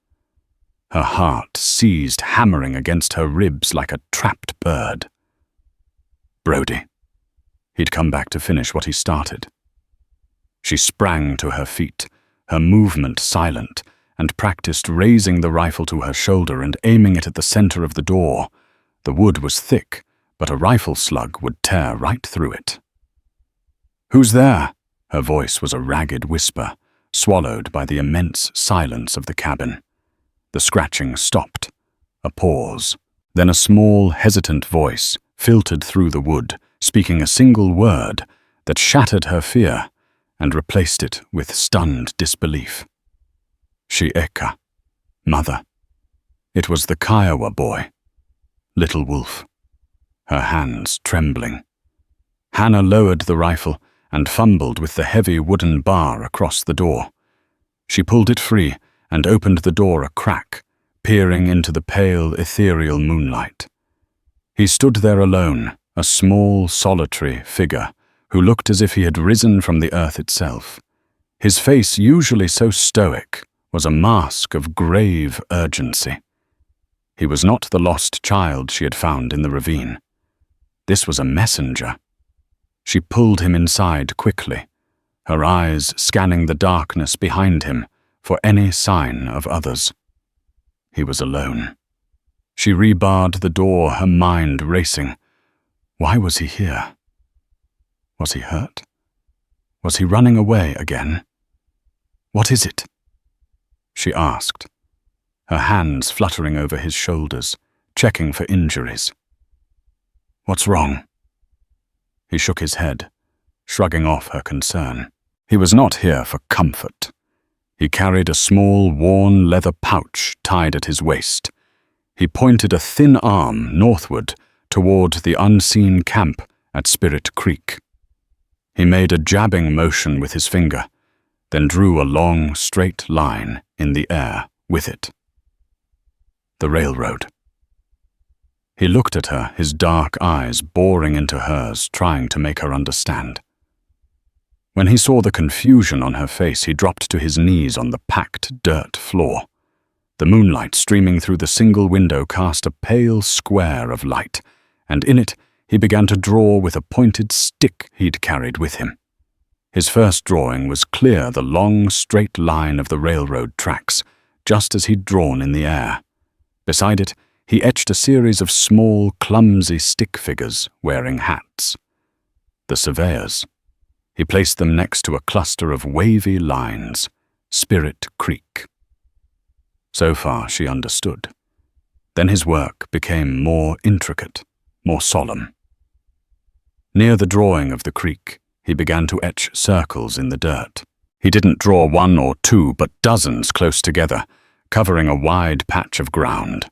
Her heart seized, hammering against her ribs like a trapped bird. Brody. He'd come back to finish what he started. She sprang to her feet, her movement silent, and practiced raising the rifle to her shoulder and aiming it at the center of the door. The wood was thick, but a rifle slug would tear right through it. "Who's there?" Her voice was a ragged whisper, swallowed by the immense silence of the cabin. The scratching stopped. A pause. Then a small, hesitant voice filtered through the wood, speaking a single word that shattered her fear and replaced it with stunned disbelief. Shi'eka. Mother. It was the Kiowa boy. Little Wolf. Her hands trembling. Hannah lowered the rifle and fumbled with the heavy wooden bar across the door. She pulled it free and opened the door a crack, peering into the pale, ethereal moonlight. He stood there alone, a small, solitary figure who looked as if he had risen from the earth itself. His face, usually so stoic, was a mask of grave urgency. He was not the lost child she had found in the ravine. This was a messenger. She pulled him inside quickly, her eyes scanning the darkness behind him for any sign of others. He was alone. She rebarred the door, her mind racing. Why was he here? Was he hurt? Was he running away again? What is it? She asked, her hands fluttering over his shoulders, checking for injuries. What's wrong? He shook his head, shrugging off her concern. He was not here for comfort. He carried a small, worn leather pouch tied at his waist. He pointed a thin arm northward toward the unseen camp at Spirit Creek. He made a jabbing motion with his finger, then drew a long, straight line in the air with it. The railroad. He looked at her, his dark eyes boring into hers, trying to make her understand. When he saw the confusion on her face, he dropped to his knees on the packed dirt floor. The moonlight streaming through the single window cast a pale square of light, and in it he began to draw with a pointed stick he'd carried with him. His first drawing was clear, the long, straight line of the railroad tracks, just as he'd drawn in the air. Beside it, he etched a series of small, clumsy stick figures wearing hats. The surveyors. He placed them next to a cluster of wavy lines, Spirit Creek. So far she understood. Then his work became more intricate, more solemn. Near the drawing of the creek, he began to etch circles in the dirt. He didn't draw one or two, but dozens close together, covering a wide patch of ground.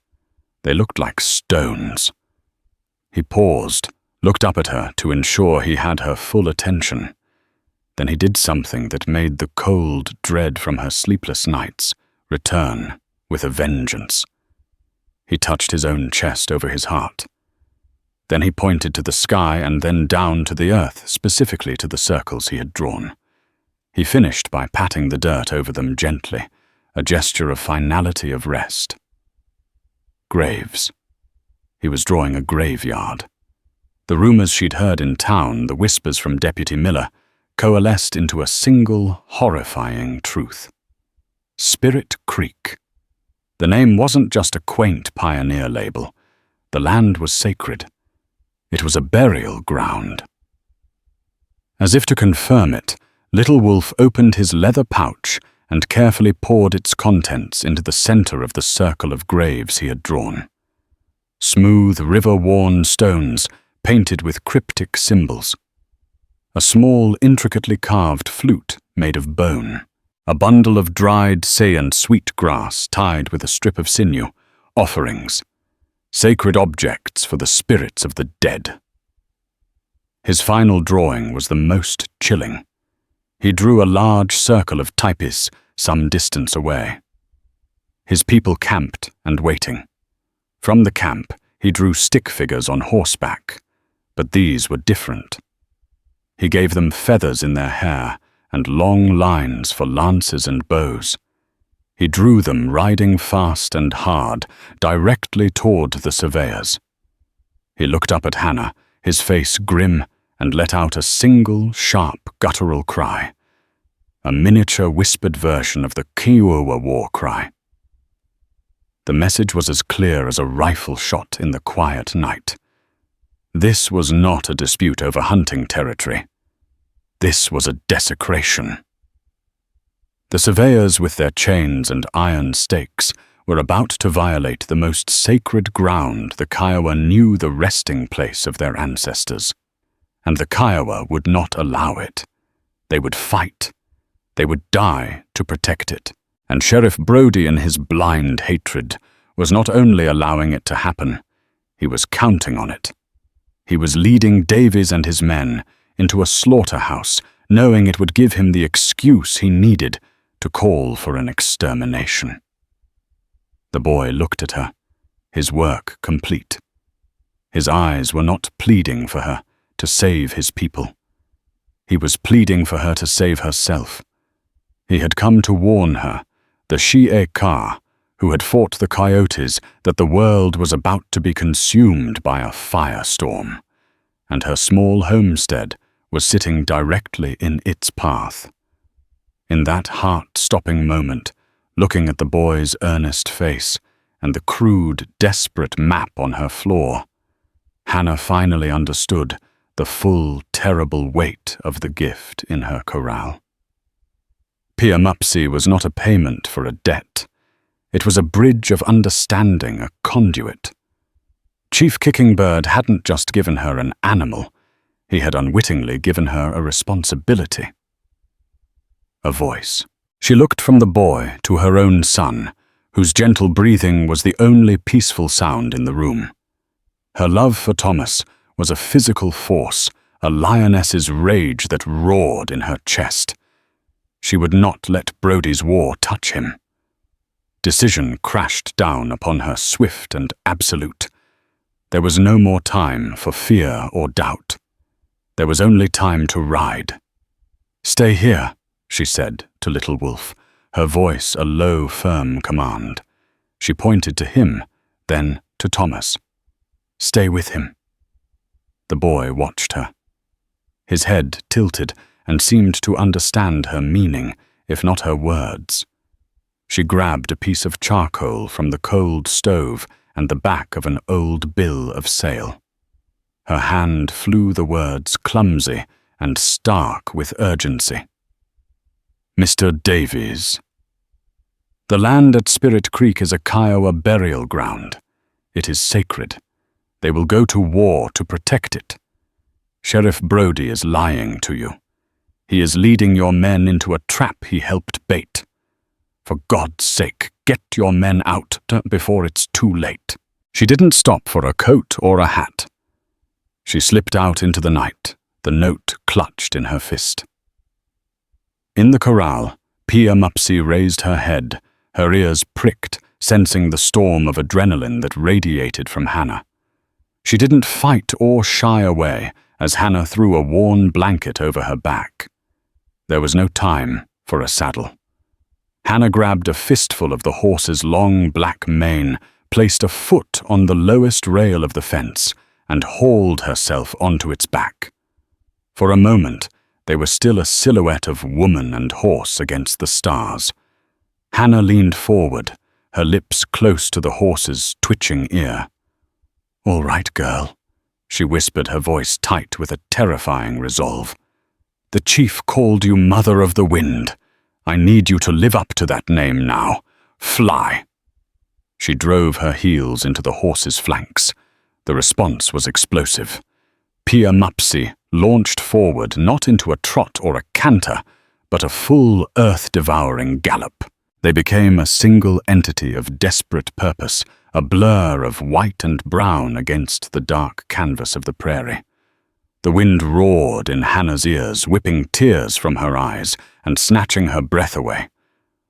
They looked like stones. He paused, looked up at her to ensure he had her full attention. Then he did something that made the cold dread from her sleepless nights return with a vengeance. He touched his own chest over his heart. Then he pointed to the sky and then down to the earth, specifically to the circles he had drawn. He finished by patting the dirt over them gently, a gesture of finality, of rest. Graves. He was drawing a graveyard. The rumors she'd heard in town, the whispers from Deputy Miller, coalesced into a single, horrifying truth. Spirit Creek. The name wasn't just a quaint pioneer label. The land was sacred. It was a burial ground. As if to confirm it, Little Wolf opened his leather pouch and carefully poured its contents into the center of the circle of graves he had drawn. Smooth, river-worn stones painted with cryptic symbols. A small, intricately carved flute made of bone. A bundle of dried seian sweet grass tied with a strip of sinew. Offerings. Sacred objects for the spirits of the dead. His final drawing was the most chilling. He drew a large circle of tipis some distance away. His people camped and waiting. From the camp, he drew stick figures on horseback, but these were different. He gave them feathers in their hair and long lines for lances and bows. He drew them riding fast and hard, directly toward the surveyors. He looked up at Hannah, his face grim, and let out a single, sharp, guttural cry. A miniature whispered version of the Kiowa war cry. The message was as clear as a rifle shot in the quiet night. This was not a dispute over hunting territory. This was a desecration. The surveyors with their chains and iron stakes were about to violate the most sacred ground the Kiowa knew, the resting place of their ancestors. And the Kiowa would not allow it. They would fight. They would die to protect it. And Sheriff Brody, in his blind hatred, was not only allowing it to happen, he was counting on it. He was leading Davies and his men into a slaughterhouse, knowing it would give him the excuse he needed to call for an extermination. The boy looked at her, his work complete. His eyes were not pleading for her to save his people. He was pleading for her to save herself. He had come to warn her, the Kiowa, who had fought the Coyotes, that the world was about to be consumed by a firestorm, and her small homestead was sitting directly in its path. In that heart-stopping moment, looking at the boy's earnest face and the crude, desperate map on her floor, Hannah finally understood the full, terrible weight of the gift in her corral. Piamupsi was not a payment for a debt. It was a bridge of understanding, a conduit. Chief Kickingbird hadn't just given her an animal, he had unwittingly given her a responsibility. A voice. She looked from the boy to her own son, whose gentle breathing was the only peaceful sound in the room. Her love for Thomas was a physical force, a lioness's rage that roared in her chest. She would not let Brody's war touch him. Decision crashed down upon her, swift and absolute. There was no more time for fear or doubt. There was only time to ride. "Stay here," she said to Little Wolf, her voice a low, firm command. She pointed to him, then to Thomas. "Stay with him." The boy watched her. His head tilted and seemed to understand her meaning, if not her words. She grabbed a piece of charcoal from the cold stove and the back of an old bill of sale. Her hand flew the words clumsy and stark with urgency. "Mr. Davies. The land at Spirit Creek is a Kiowa burial ground. It is sacred. They will go to war to protect it. Sheriff Brody is lying to you. He is leading your men into a trap he helped bait. For God's sake, get your men out before it's too late." She didn't stop for a coat or a hat. She slipped out into the night, the note clutched in her fist. In the corral, Piamupsi raised her head, her ears pricked, sensing the storm of adrenaline that radiated from Hannah. She didn't fight or shy away as Hannah threw a worn blanket over her back. There was no time for a saddle. Hannah grabbed a fistful of the horse's long black mane, placed a foot on the lowest rail of the fence, and hauled herself onto its back. For a moment, they were still a silhouette of woman and horse against the stars. Hannah leaned forward, her lips close to the horse's twitching ear. "All right, girl," she whispered, her voice tight with a terrifying resolve. "The chief called you Mother of the Wind. I need you to live up to that name now. Fly." She drove her heels into the horse's flanks. The response was explosive. Piamupsi launched forward, not into a trot or a canter, but a full earth-devouring gallop. They became a single entity of desperate purpose, a blur of white and brown against the dark canvas of the prairie. The wind roared in Hannah's ears, whipping tears from her eyes and snatching her breath away.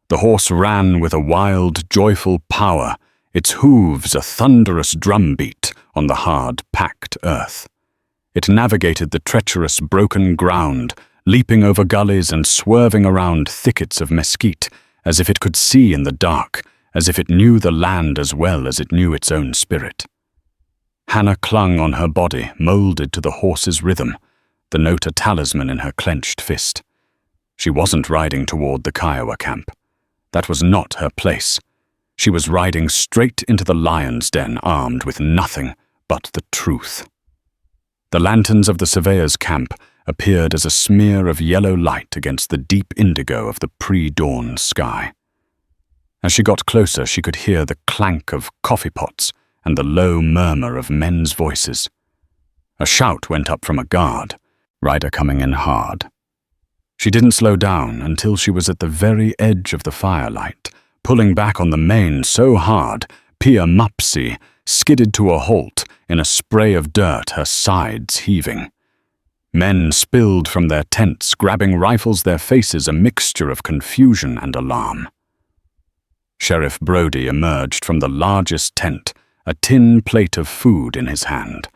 The horse ran with a wild, joyful power, its hooves a thunderous drumbeat on the hard, packed earth. It navigated the treacherous, broken ground, leaping over gullies and swerving around thickets of mesquite, as if it could see in the dark, as if it knew the land as well as it knew its own spirit. Hannah clung on her body, molded to the horse's rhythm, the note a talisman in her clenched fist. She wasn't riding toward the Kiowa camp. That was not her place. She was riding straight into the lion's den, armed with nothing but the truth. The lanterns of the surveyor's camp appeared as a smear of yellow light against the deep indigo of the pre-dawn sky. As she got closer, she could hear the clank of coffee pots and the low murmur of men's voices. A shout went up from a guard, rider coming in hard. She didn't slow down until she was at the very edge of the firelight, pulling back on the mane so hard, Pia Mupsy skidded to a halt in a spray of dirt, her sides heaving. Men spilled from their tents, grabbing rifles, their faces a mixture of confusion and alarm. Sheriff Brody emerged from the largest tent, a tin plate of food in his hand.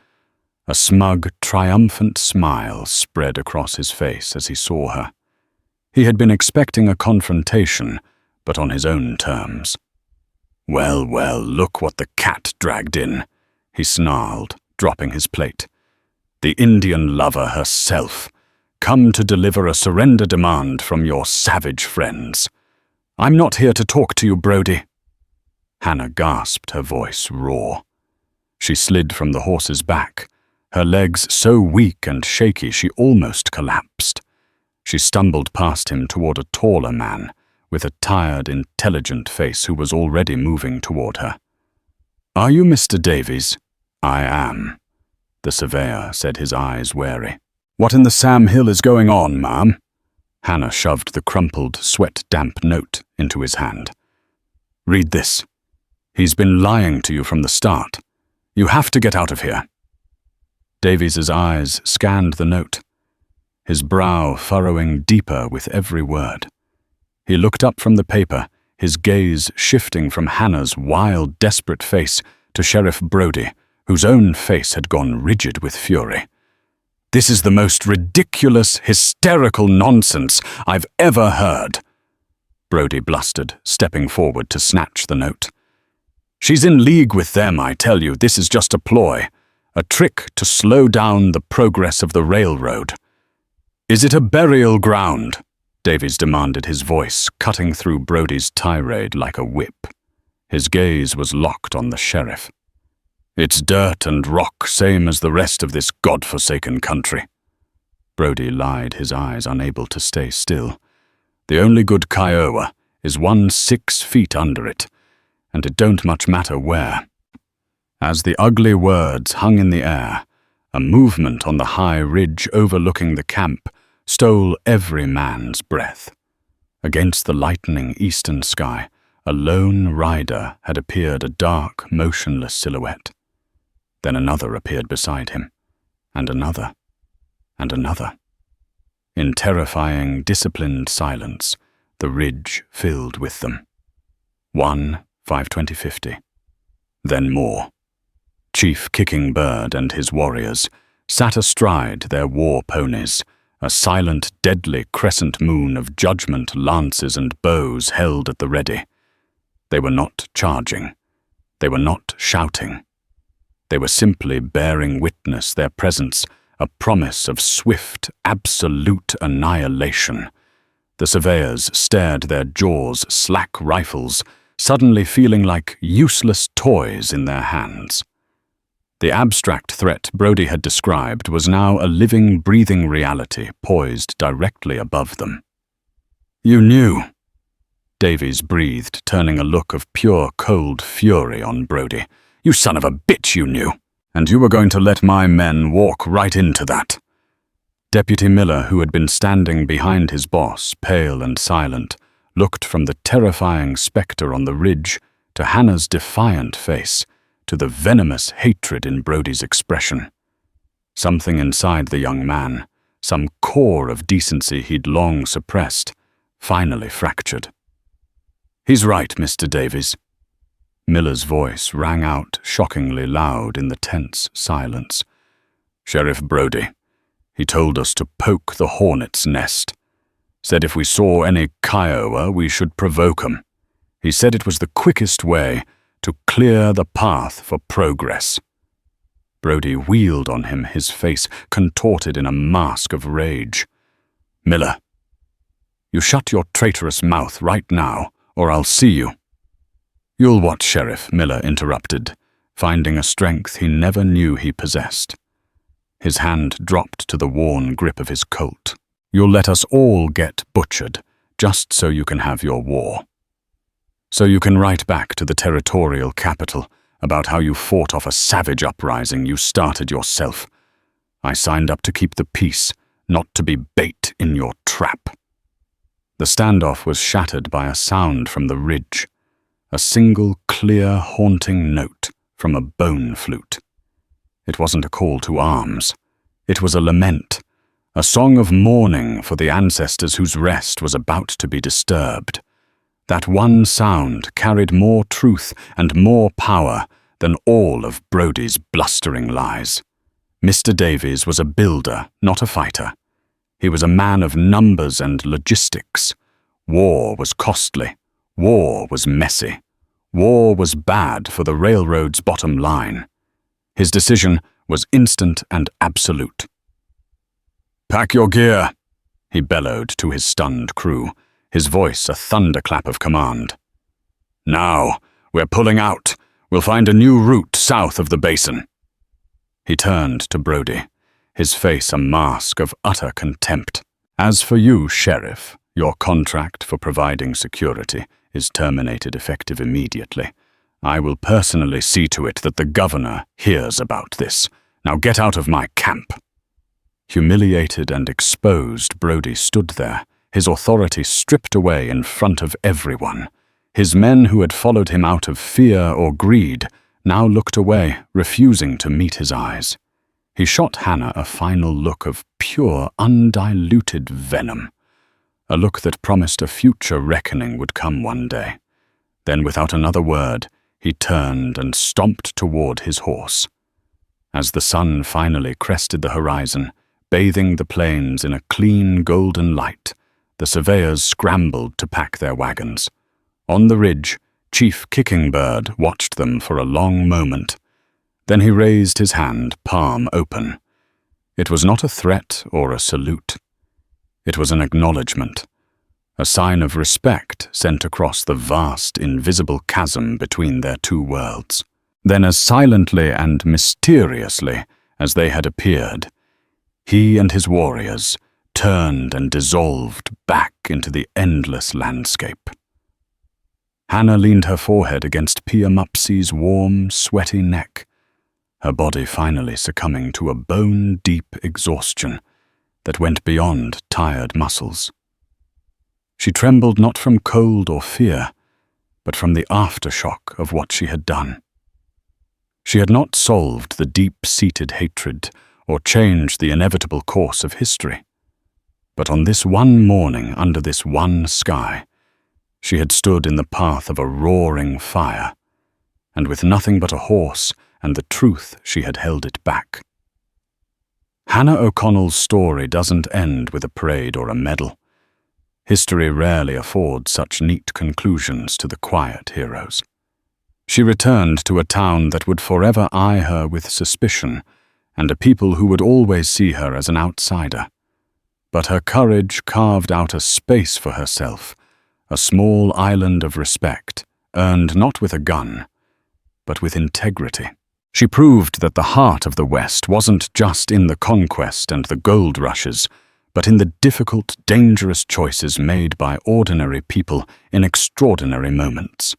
A smug, triumphant smile spread across his face as he saw her. He had been expecting a confrontation, but on his own terms. "Well, well, look what the cat dragged in," he snarled, dropping his plate. "The Indian lover herself, come to deliver a surrender demand from your savage friends. I'm not here to talk to you, Brody." Hannah gasped, her voice raw. She slid from the horse's back, her legs so weak and shaky she almost collapsed. She stumbled past him toward a taller man, with a tired, intelligent face who was already moving toward her. "Are you Mr. Davies?" "I am," the surveyor said, his eyes wary. "What in the Sam Hill is going on, ma'am?" Hannah shoved the crumpled, sweat-damp note into his hand. "Read this. He's been lying to you from the start. You have to get out of here." Davies's eyes scanned the note, his brow furrowing deeper with every word. He looked up from the paper, his gaze shifting from Hannah's wild, desperate face to Sheriff Brody, whose own face had gone rigid with fury. "This is the most ridiculous, hysterical nonsense I've ever heard," Brody blustered, stepping forward to snatch the note. "She's in league with them, I tell you. This is just a ploy, a trick to slow down the progress of the railroad." "Is it a burial ground?" Davies demanded, his voice cutting through Brody's tirade like a whip. His gaze was locked on the sheriff. "It's dirt and rock, same as the rest of this God-forsaken country." Brody lied, his eyes unable to stay still. "The only good Kiowa is 6 feet under it, and it don't much matter where." As the ugly words hung in the air, a movement on the high ridge overlooking the camp stole every man's breath. Against the lightening eastern sky, a lone rider had appeared, a dark, motionless silhouette. Then another appeared beside him, and another, and another. In terrifying, disciplined silence, the ridge filled with them. 1, 5:20:50. Then more. Chief Kicking Bird and his warriors sat astride their war ponies, a silent, deadly crescent moon of judgment, lances and bows held at the ready. They were not charging. They were not shouting. They were simply bearing witness, their presence, a promise of swift, absolute annihilation. The surveyors stared, their jaws slack rifles, suddenly feeling like useless toys in their hands. The abstract threat Brody had described was now a living, breathing reality poised directly above them. "You knew," Davies breathed, turning a look of pure, cold fury on Brody. "You son of a bitch, you knew. And you were going to let my men walk right into that." Deputy Miller, who had been standing behind his boss, pale and silent, looked from the terrifying spectre on the ridge to Hannah's defiant face, to the venomous hatred in Brody's expression. Something inside the young man, some core of decency he'd long suppressed, finally fractured. "He's right, Mr. Davies." Miller's voice rang out shockingly loud in the tense silence. "Sheriff Brody, he told us to poke the hornet's nest. Said if we saw any Kiowa, we should provoke 'em. He said it was the quickest way to clear the path for progress." Brody wheeled on him, his face contorted in a mask of rage. "Miller, you shut your traitorous mouth right now, or I'll see you." "You'll what, Sheriff?" Miller interrupted, finding a strength he never knew he possessed. His hand dropped to the worn grip of his Colt. "You'll let us all get butchered, just so you can have your war." So you can write back to the territorial capital about how you fought off a savage uprising you started yourself. I signed up to keep the peace, not to be bait in your trap." The standoff was shattered by a sound from the ridge, a single clear, haunting note from a bone flute. It wasn't a call to arms. It was a lament, a song of mourning for the ancestors whose rest was about to be disturbed. That one sound carried more truth and more power than all of Brody's blustering lies. Mr. Davies was a builder, not a fighter. He was a man of numbers and logistics. War was costly. War was messy. War was bad for the railroad's bottom line. His decision was instant and absolute. "Pack your gear," he bellowed to his stunned crew, his voice a thunderclap of command. "Now, we're pulling out. We'll find a new route south of the basin." He turned to Brody, his face a mask of utter contempt. "As for you, Sheriff, your contract for providing security is terminated effective immediately. I will personally see to it that the governor hears about this. Now get out of my camp." Humiliated and exposed, Brody stood there, his authority stripped away in front of everyone. His men who had followed him out of fear or greed now looked away, refusing to meet his eyes. He shot Hannah a final look of pure, undiluted venom, a look that promised a future reckoning would come one day. Then, without another word, he turned and stomped toward his horse. As the sun finally crested the horizon, bathing the plains in a clean golden light, the surveyors scrambled to pack their wagons. On the ridge, Chief Kickingbird watched them for a long moment. Then he raised his hand, palm open. It was not a threat or a salute. It was an acknowledgement, a sign of respect sent across the vast, invisible chasm between their two worlds. Then, as silently and mysteriously as they had appeared, he and his warriors turned and dissolved back into the endless landscape. Hannah leaned her forehead against Pia Mupsey's warm, sweaty neck, her body finally succumbing to a bone-deep exhaustion that went beyond tired muscles. She trembled not from cold or fear, but from the aftershock of what she had done. She had not solved the deep-seated hatred or changed the inevitable course of history. But on this one morning under this one sky, she had stood in the path of a roaring fire, and with nothing but a horse and the truth she had held it back. Hannah O'Connell's story doesn't end with a parade or a medal. History rarely affords such neat conclusions to the quiet heroes. She returned to a town that would forever eye her with suspicion, and a people who would always see her as an outsider. But her courage carved out a space for herself, a small island of respect, earned not with a gun, but with integrity. She proved that the heart of the West wasn't just in the conquest and the gold rushes, but in the difficult, dangerous choices made by ordinary people in extraordinary moments.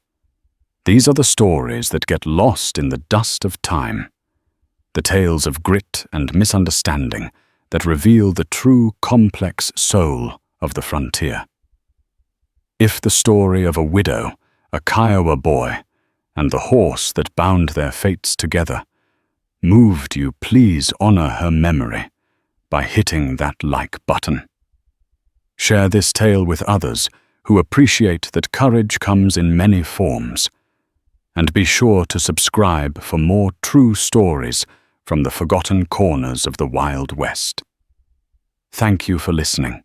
These are the stories that get lost in the dust of time, the tales of grit and misunderstanding that reveal the true complex soul of the frontier. If the story of a widow, a Kiowa boy, and the horse that bound their fates together moved you, please honor her memory by hitting that like button. Share this tale with others who appreciate that courage comes in many forms, and be sure to subscribe for more true stories from the forgotten corners of the Wild West. Thank you for listening.